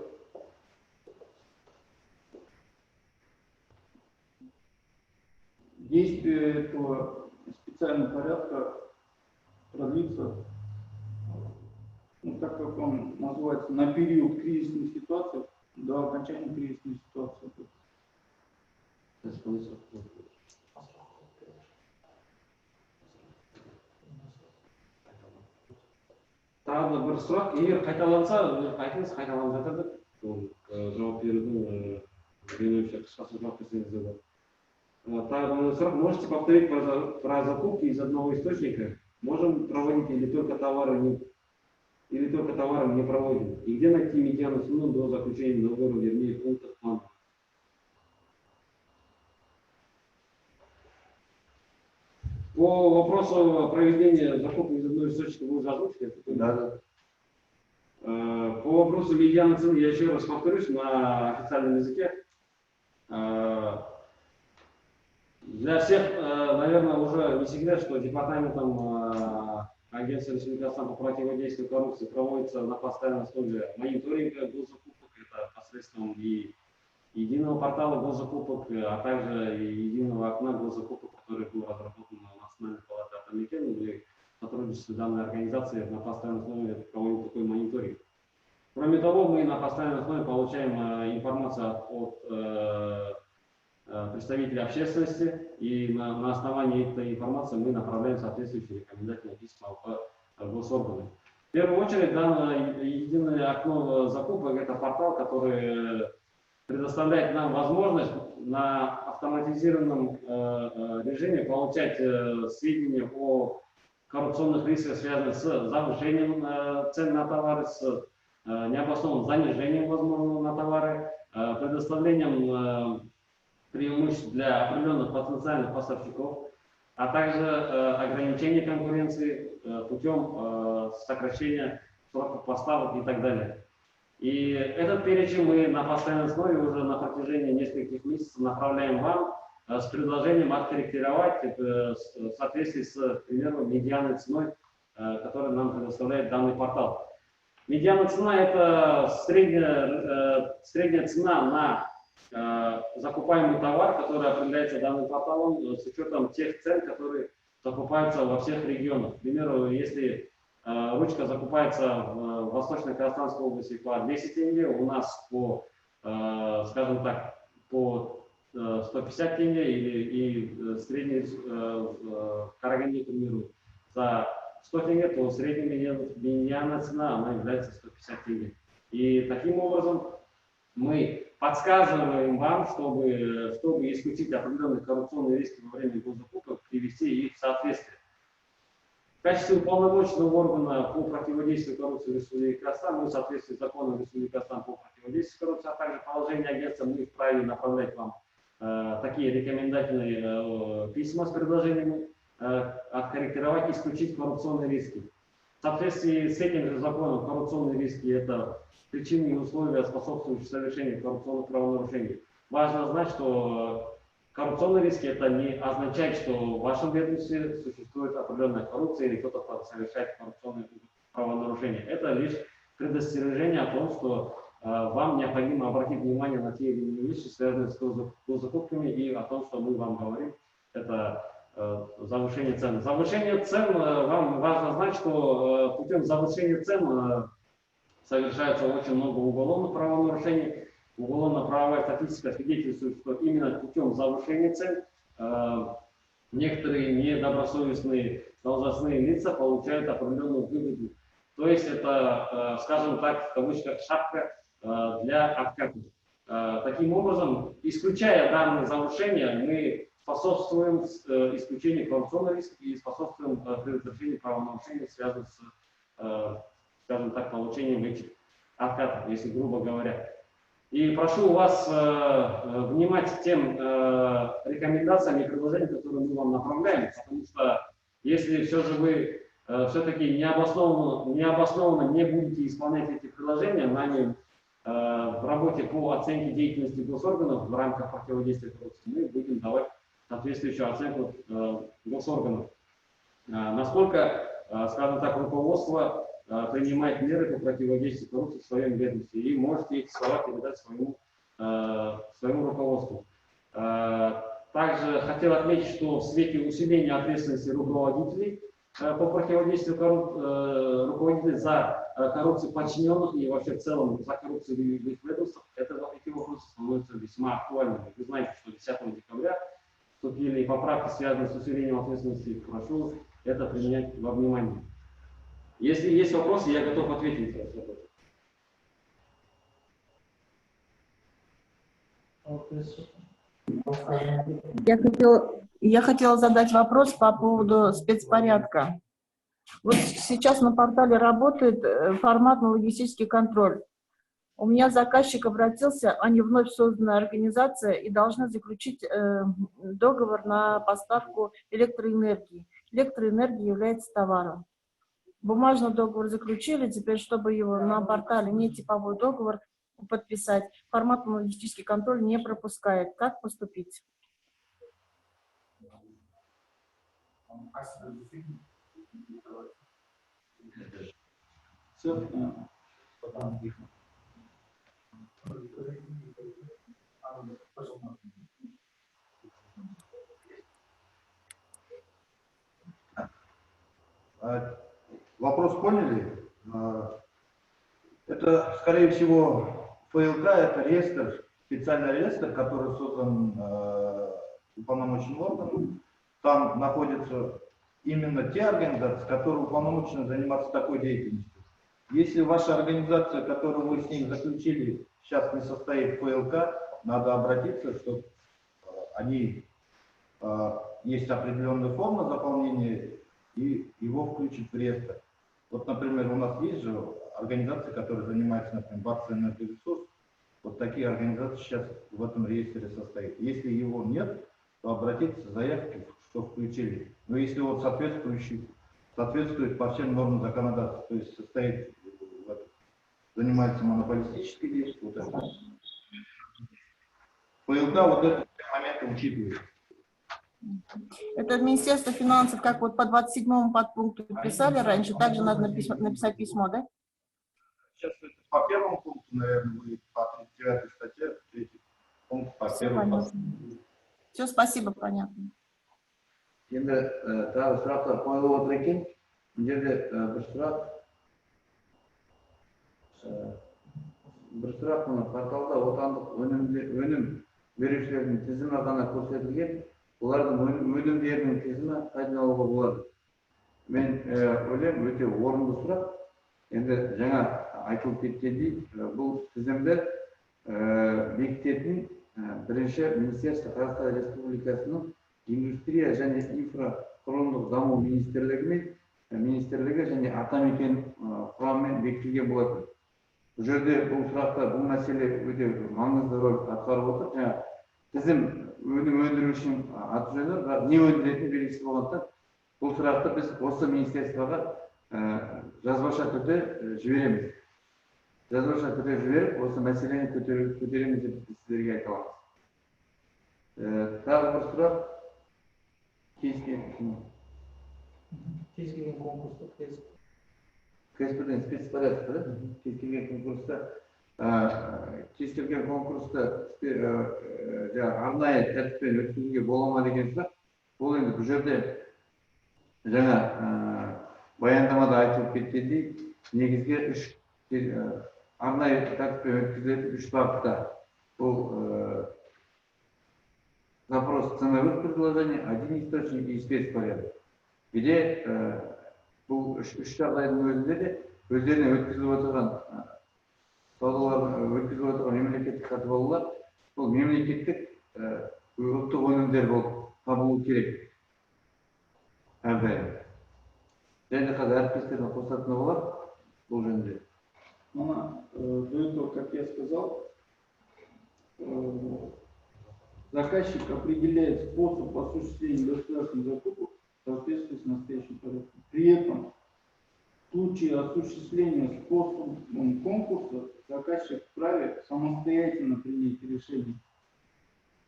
действие этого специального порядка продлится, так как он называется, на период кризисной ситуации до окончания кризисной ситуации. Тағы бір сұрақ, егер қайталанса, айтыңыз, қайталанып жатыр деп, ол жауап берудің меніңше қысқасы жауап берсеңіз де бар. Тағы бір сұрақ, можете повторить про закупки из одного источника? Можем проводить или только товары не проводим? И где найти медиану цену до заключения договора, вернее, пунктов плана? По вопросу проведения закупки из одного источника вы уже озвучили? Да. По вопросу медианы цены я еще раз повторюсь на официальном языке. Для всех, наверное, уже не секрет, что департаментом Агентства Республики Казахстан по противодействию коррупции проводится на постоянной основе мониторинга госзакупок, это посредством и единого портала госзакупок, а также и единого окна госзакупок, который был разработан на Национальной палате Атамекен. Мы в сотрудничестве данной организации на постоянной основе проводим такой мониторинг. Кроме того, мы на постоянной основе получаем информацию от представителей общественности, и на основании этой информации мы направляем соответствующие рекомендательные письма в госорганы. В первую очередь, данное единое окно закупок – это портал, который предоставляет нам возможность на автоматизированном режиме получать сведения о коррупционных рисках, связанных с завышением цен на товары, с необоснованным занижением, возможно, на товары, предоставлением преимуществ для определенных потенциальных поставщиков, а также ограничение конкуренции путем сокращения сроков поставок и так далее. И этот перечень мы на постоянной основе уже на протяжении нескольких месяцев направляем вам с предложением откорректировать в соответствии с, к примеру, медианной ценой, которую нам предоставляет данный портал. Медианная цена – это средняя цена на закупаемый товар, который определяется данным порталом с учетом тех цен, которые закупаются во всех регионах. К примеру, если ручка закупается в Восточно-Казахстанской области по 10 тенге, у нас по, скажем так, по 150 тенге, и средний в Караганде, к примеру, за 100 тенге, то средняя медианная цена она является 150 тенге. И таким образом мы подсказываем вам, чтобы исключить определенные коррупционные риски во время госзакупок, привести их в соответствие. В качестве уполномоченного органа по противодействию коррупции в Республике Казахстан мы в соответствии с законом Республики Казахстан по противодействию коррупции, а также положение агентства, мы вправе направлять вам такие рекомендательные письма с предложениями откорректировать и исключить коррупционные риски. В соответствии с этим же законом коррупционные риски – это причины и условия, способствующие совершению коррупционных правонарушений. Важно знать, что коррупционные риски – это не означает, что в вашем ведомстве существует определенная коррупция или кто-то совершает коррупционные правонарушения. Это лишь предостережение о том, что вам необходимо обратить внимание на те или иные вещи, связанные с госзакупками, и о том, что мы вам говорим, это завышение цен. Завышение цен, вам важно знать, что путем завышения цен совершается очень много уголовных правонарушений. Уголовно-правовая статистика свидетельствует, что именно путем завышения цен некоторые недобросовестные должностные лица получают определенную выгоду. То есть это, скажем так, в кавычках, шапка для отката. Таким образом, исключая данное завышение, мы способствуем исключению коррупционного риска и способствуем предотвращению правонарушений, связанных с, скажем так, получением этих откатов, если грубо говоря. И прошу вас внимать тем рекомендациям и предложениям, которые мы вам направляем, потому что если все же вы все-таки необоснованно не будете исполнять эти предложения, нами в работе по оценке деятельности госорганов в рамках противодействия коррупции мы будем давать соответствующую оценку госорганов. Насколько, скажем так, руководство принимает меры по противодействию коррупции в своем ведомстве, и можете эти слова передать своему руководству. Также хотел отметить, что в свете усиления ответственности руководителей по противодействию руководителей за коррупцию подчиненных и вообще в целом за коррупцию в их ведомствах, эти вопросы становятся весьма актуальными. Вы знаете, что 10 декабря вступили поправки, связанные с усилением ответственности. Прошу это принять во внимание. Если есть вопросы, я готов ответить. Я хотела задать вопрос по поводу спецпорядка. Вот сейчас на портале работает форматно-логистический контроль. У меня заказчик обратился, они вновь созданная организация и должны заключить договор на поставку электроэнергии. Электроэнергия является товаром. Бумажный договор заключили, теперь, чтобы его на портале не типовой договор подписать, форматно-логистический контроль не пропускает. Как поступить? Вопрос поняли? Это, скорее всего, ФЛК, это реестр, специальный реестр, который создан уполномоченным органом. Там находятся именно те организации, которые уполномочены заниматься такой деятельностью. Если ваша организация, которую вы с ним заключили, сейчас не состоит в ФЛК, надо обратиться, что есть определенная форма заполнения, и его включить в реестр. Вот, например, у нас есть же организации, которые занимаются, например, Бакс-Энергоресурс. Вот такие организации сейчас в этом реестре состоят. Если его нет, то обратиться с заявкой, что включили. Но если он соответствует по всем нормам законодательства, то есть занимается монополистической деятельностью, вот это. ФЛК вот этот момент учитывает. Это Министерство финансов, как вот по 27-му подпункту писали раньше, также надо написать письмо, да? Сейчас это по первому пункту, наверное, будет по 39 статье, третий пункт по первому. Все, спасибо, понятно. Енді тағы сұрақтар қойылып отыр екен. Бұл жерде бір сұрақ мына порталда отандық өнім берушілердің тізімі ғана көрсетілген. Олардың өнімдерінің тізімі қайдан алуға болады? Мен ойлаймын, өте орынды сұрақ. Енді жаңа айтылып кеткендей, бұл тізімді бекітетін бірінші Министерство Қазақстан Республикасының индустрия және инфрақұрылымдық даму министрлігі және атамекен құрамымен бекітілген болатын. Бұл жерде бұл сұрақта бұл мәселе өте маңызды рөл атқарып отыр. Жаңа тізім өнім өндірушінің аты жөні, бірақ не өндіретін белгісіз болғандықтан бұл сұрақты біз осы министерствоға жазбаша түрде жібереміз. Жазбаша түрде жіберіп, осы мәселені көтереміз деп сіздерге айта аламыз. Тағы бір сұрақ. Кез келген конкурста спецпорядок, да? Кез келген конкурста арнайы тәртіппен өткізуге бола ма деген сұрақ. Бұл енді бұл жерде жаңа баяндамада айтылып кеткендей, негізге арнайы тәртіппен өткізілетін 3 бағытта. Бұл запрос ценовых предложений, один источник и спецпорядок. Где бұл үш жағдайдың өзінде де өздеріне өткізіліп отырған мемлекеттік сатып алулар, бұл мемлекеттік ұлттық өнімдер болып табылу керек әрдайым. Және қазір әріптестеріне қосатыны болар бұл жөнінде. До этого, как я сказал, заказчик определяет способ осуществления государственных закупок в соответствии с настоящим порядком. При этом в случае осуществления способом конкурса заказчик вправе самостоятельно принять решение,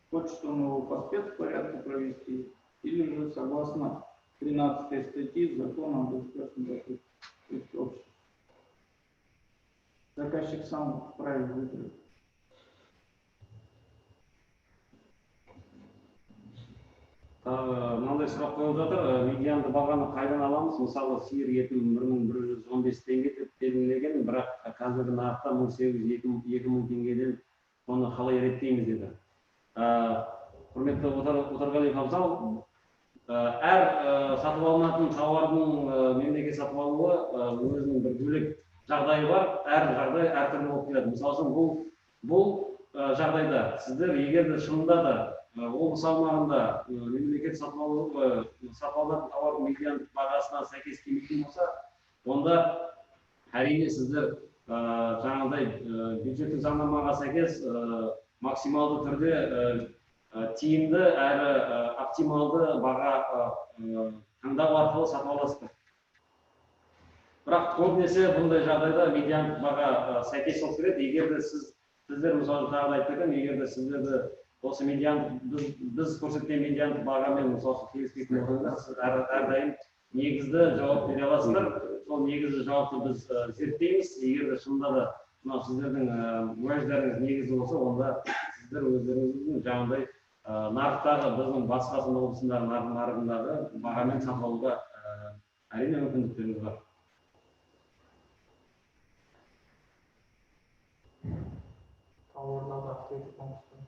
хочет он его по спецпорядку провести или же согласно 13 статьи Закона о государственном закупке. То есть общем. Заказчик сам вправе выбрать. Мынандай сұрақ қойылып жатыр, медианды бағаны қайдан аламыз? Мысалы, сиыр еті 1115 теңге деп белгіленген, бірақ қазіргі нарықта 1800-2000 теңгеден оны қалай реттейміз деді. Құрметті Отарғалиев Абзал, әр сатып алынатын тауардың мемлекет сатып алуы өзінің бір бөлек жағдайы бар, әр жағдай әртүрлі болып келеді. Мысалы үшін бұл жағдайда сіздер егер де шынында да облыс аумағында мемлекет сатып алынатын тауардың медиандық бағасына сәйкес келмейтін болса, онда әрине сіздер жаңағыдай бюджеттік заңнамаға сәйкес максималды түрде тиімді әрі оптималды баға таңдау арқылы сатып аласыздар. Бірақ көбінесе бұндай жағдайда медиандық баға сәйкес болып келеді. Егер де сіздер мысалы тағы айтып кеткен, егер де сіздерді осы біз көрсеткен медиандық бағамен мысалы келіспейтін болсаңыздар, сіз әрдайым негізді жауап бере аласыздар. Сол негізді жауапты біз зерттейміз. Егер де шынында да мынау сіздердің уәждеріңіз негізді болса, онда сіздер өздеріңіздің жаңағыдай нарықтағы біздің батыс қазақстан облысындағы нарығындағы бағамен сатып алуға әрине мүмкіндіктеріңіз бар.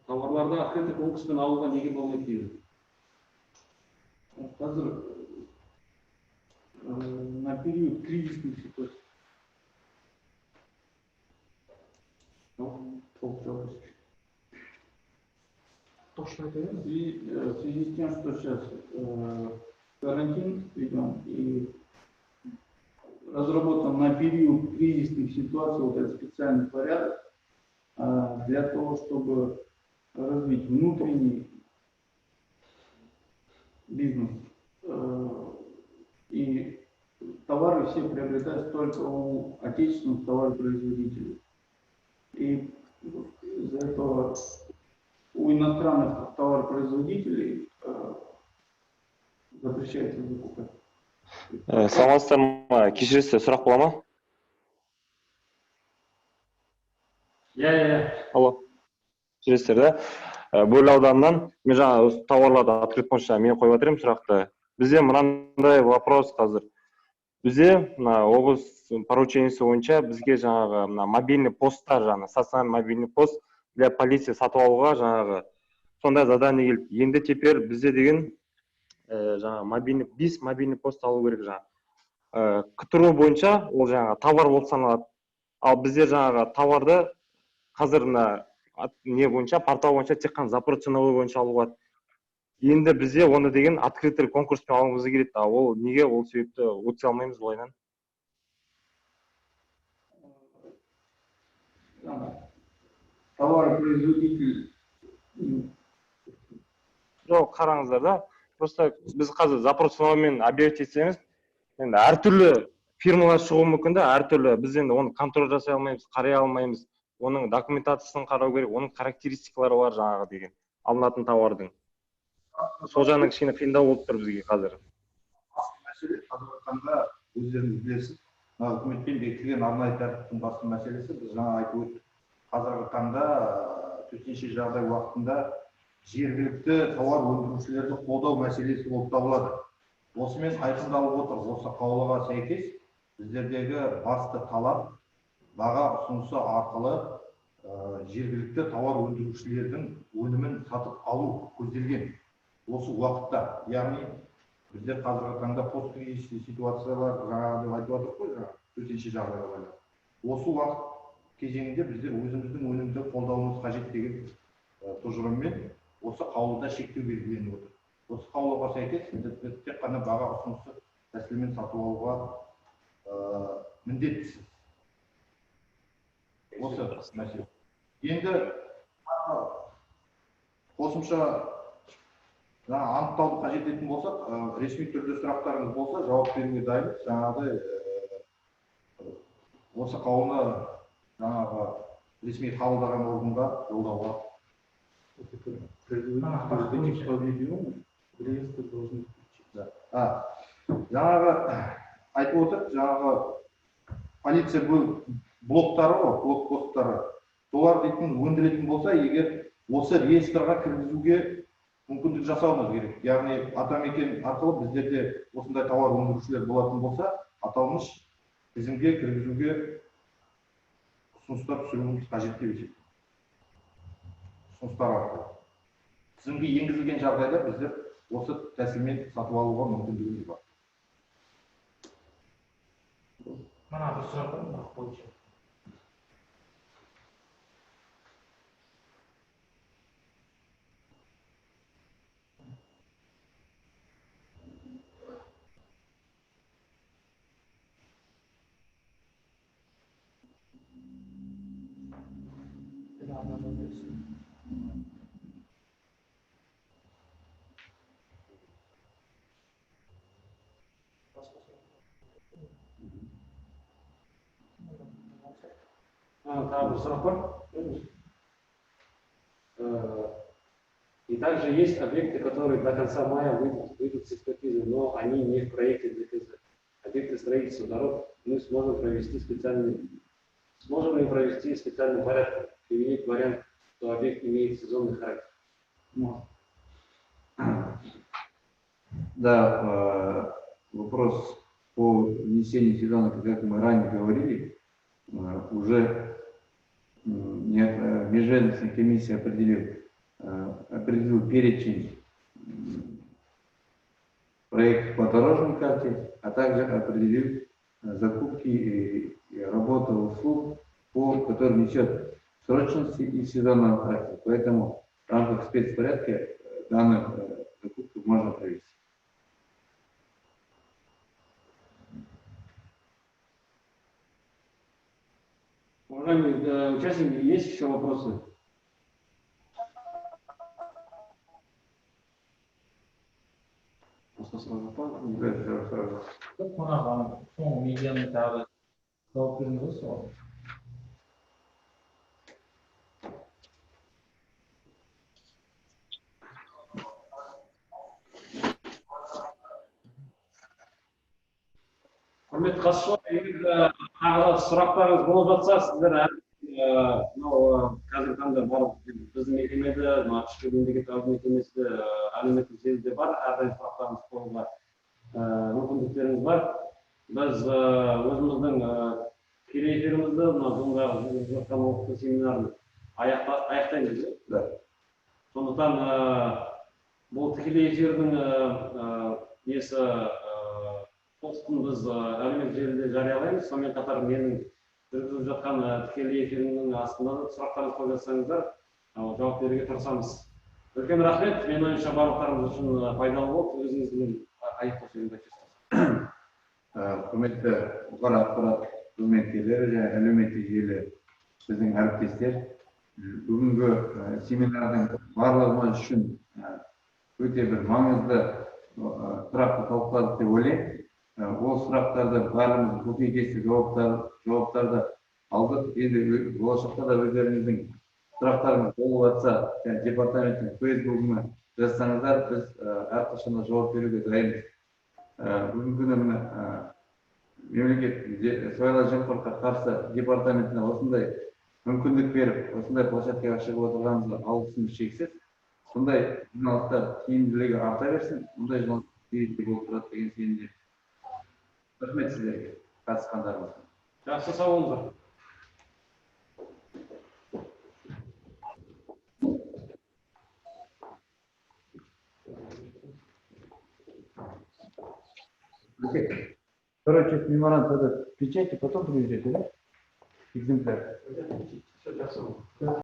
Тауарларды открытый конкурспен алуға неге болмайды дейді? Қазір на период кризисных ситуаций. И в связи с тем, что сейчас карантин ведем и разработан на период кризисных ситуаций вот этот специальный порядок для того, чтобы развить внутренний бизнес. И товары все приобретаются только у отечественных товаропроизводителей. И из-за этого у иностранных товаропроизводителей запрещается закупать. Саламатсыздар ма? Кешіресіздер, сұрақ бола ма? Алло. Кешіресіздер, да? Бөрлі ауданынан мен жаңа тауарларды открыт бойынша мен қойып отырмын сұрақты. Бізде мынандай вопрос қазір. Бізде облыс поручениесі бойынша бізге жаңағы мобильный посттар, жаңағы стационарный мобильный пост для полиция сатып алуға жаңағы сондай задание келіп. Енді теперь бізде деген жаңағы бес мобильный пост алу керек жаңағы. КТРУ бойынша ол жаңағы товар болып саналады. Ал бізде жаңағы товарды қазір не бойынша, портал бойынша тек қана запрос ценовой бойынша алуға. Енді бізде оны деген открытый конкурспен алуымыз керек. Ол неге ол себепті өтсе алмаймыз олайнан? Товаропроизводитель. Жоқ, қараңыздар да. Просто біз қазір запрос ценовоймен объявить етсеңіз, енді әртүрлі фирмалар шығуы мүмкін да, әртүрлі. Біз енді оны контроль жасай алмаймыз, қарай алмаймыз. Оның документациясын қарау керек, оның характеристикалары бар жаңағы деген алынатын тауардың. Сол жағынан кішкене қиындау болып тұр бізге қазір. Мәселе қазіргі таңда өздеріңіз білесіз, үкіметпен бекітілген арнайы тәртіптің басты мәселесі, біз жаңа айтып өттік. Қазіргі таңда төтенше жағдай уақытында жергілікті тауар өндірушілерді қолдау мәселесі болып табылады. Осымен айқындалып отыр. Осы қаулыға сәйкес біздердегі басты талап баға ұсынысы арқылы жергілікті тауар өндірушілердің өнімін сатып алу көзделген. Осы уақытта, яғни біздер қазіргі таңда посткризистік ситуациялар жаңағыдай айтып отырмыз ғой, жаңа төтенше жағдайға байланысты. Осы уақыт кезеңінде біздер өзіміздің өнімді қолдауымыз қажет деген тұжырыммен осы қаулыда шектеу белгіленіп отыр. осы қаулыға сәйкес сіздер тек қана баға ұсынысы тәсілімен сатып алуға міндеттісіз. Осы мәселе. Енді қосымша анықтауды қажет ететін болсақ, ресми түрде сұрақтарыңыз болса, жауап беруге дайынбыз. Жаңағыдай осы қаулыны жаңағы ресми қабылдаған органға жолдауға. Жаңағы айтып отыр, жаңағы полиция блоктары, блокпосттары, солар дейтін өндіретін болса, егер осы реестрға кіргізуге мүмкіндік жасауымыз керек. Яғни атамекен арқылы біздерде осындай тауар өндірушілер болатын болса, аталмыш тізімге кіргізуге ұсыныстар түсіруіміз қажет деп есептеймін. Ұсыныстар арқылы. Тізімге енгізілген жағдайда біздер осы тәсілмен сатып алуға мүмкіндігіміз бар. Мына бір сұрақ бар, бойынша. И также есть объекты, которые до конца мая выйдут с экспертизы, но они не в проекте ДКЗ. Объекты строительства дорог мы сможем ли провести специальный порядок, применить вариант, что объект имеет сезонный характер. Да, вопрос по внесению сезона, как мы ранее говорили, уже межведомственная комиссия определил перечень проектов по дорожной карте, а также определил закупки и работу услуг, которые несет срочности и сезонного характера. Поэтому в рамках спецпорядка данную закупку можно провести. Уважаемые участники, есть еще вопросы? Соңғы медианы тағы жауап беріңіз ғой. Құрметті қатысушылар, егер тағы сұрақтарыңыз болып жатса, сіздер қазіргі таңда барлық біздің мекемеде, ішкі мемлекеттік мекемесі әлеуметтік желіде бар, әрдайым сұрақтарыңыз қоюға мүмкіндіктеріңіз бар. Біз өзіміздің тікелей эфирімізді, мына жатқан оқыту семинарын аяқтаймыз. Сондықтан бұл тікелей эфирдің постын біз әлеуметтік желіде жариялаймыз. Сонымен қатар менің жүргізіп жатқан тікелей эфирінің астында да сұрақтарыңыз қойып жатсаңыздар, жауап беруге тырысамыз. Үлкен рахмет. Мен ойымша барлықтарыңыз үшін пайдалы болып, өзіңіздің аяқтау сөзіңізді айтасыз. Құрметті бұқара ақпарат қызметкерлері және әлеуметтік желі біздің әріптестер, бүгінгі семинардың барлығымыз үшін өте бір маңызды сұрақты талқыладық деп ойлаймын. Ол сұрақтарды бәріміз көкейкесті жауаптарды алдық. Енді болашақта да өздеріңіздің сұрақтарыңыз болып жатса, департаменттің фейсбугына жазсаңыздар, біз әрқашан жауап беруге дайынбыз. Бүгінгі күні мемлекет сыбайлас жемқорлыққа қарсы департаментіне осындай мүмкіндік беріп, осындай площадкаға шығып отырғанымызға алғысымыз шексіз. Сондай жиналыстар тиімділігі арта берсін, мұндай жиналыстар тиімді болып тұрады деген сенімде. Рахмет сіздерге қатысқандарыңызға. Жақсы, сау болыңыздар. Короче, меморандум надо печать, потом привезете, да? Экземпляр.